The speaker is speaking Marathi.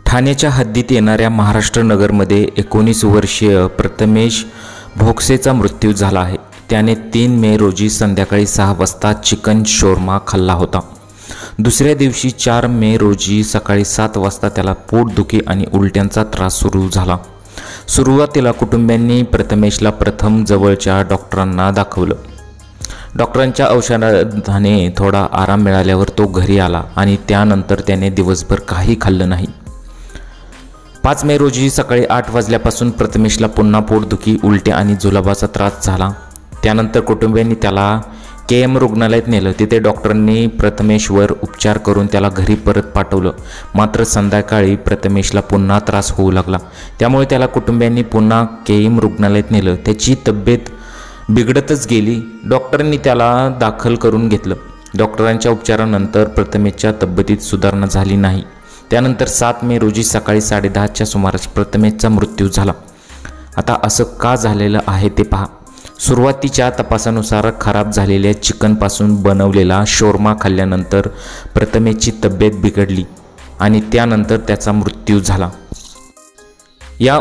ठाण्याच्या हद्दीत येणाऱ्या महाराष्ट्र नगरमध्ये 19 वर्षीय प्रथमेश भोकसेचा मृत्यू झाला आहे। त्याने 3 मे रोजी संध्याकाळी 6 वाजता चिकन शोरमा खाल्ला होता। दुसऱ्या दिवशी 4 मे रोजी सकाळी 7 वाजता त्याला पोटदुखी आणि उलट्यांचा त्रास सुरू झाला। सुरुवातीला कुटुंबियांनी प्रथमेशला प्रथम जवळच्या डॉक्टरांना दाखवलं। डॉक्टरांच्या औषधाने थोडा आराम मिळाल्यावर तो घरी आला आणि त्यानंतर त्याने दिवसभर काही खाल्लं नाही। 5 मे रोजी सकाळी 8 वाजल्यापासून प्रथमेशला पुन्हा पोटदुखी, उलट्या आणि जुलाबाचा त्रास झाला। त्यानंतर कुटुंबियांनी त्याला KM रुग्णालयात नेलं। तिथे डॉक्टरांनी प्रथमेशवर उपचार करून त्याला घरी परत पाठवलं। मात्र संध्याकाळी प्रथमेशला पुन्हा त्रास होऊ लागला। त्यामुळे त्याला कुटुंबियांनी पुन्हा KM रुग्णालयात नेलं। त्याची तब्येत बिघडतच गेली। डॉक्टरांनी त्याला दाखल करून घेतलं। डॉक्टरांच्या उपचारानंतर प्रथमेशच्या तब्येतीत सुधारणा झाली नाही। त्यानंतर 7 मे रोजी सकाळी 10:30च्या सुमारास प्रथमेशचा मृत्यू झाला। आता असं का झालेलं आहे ते पहा। सुरुवातीच्या तपासानुसार खराब झालेल्या चिकनपासून बनवलेला शोरमा खाल्ल्यानंतर प्रथमेशची तब्येत बिघडली आणि त्यानंतर त्याचा मृत्यू झाला। या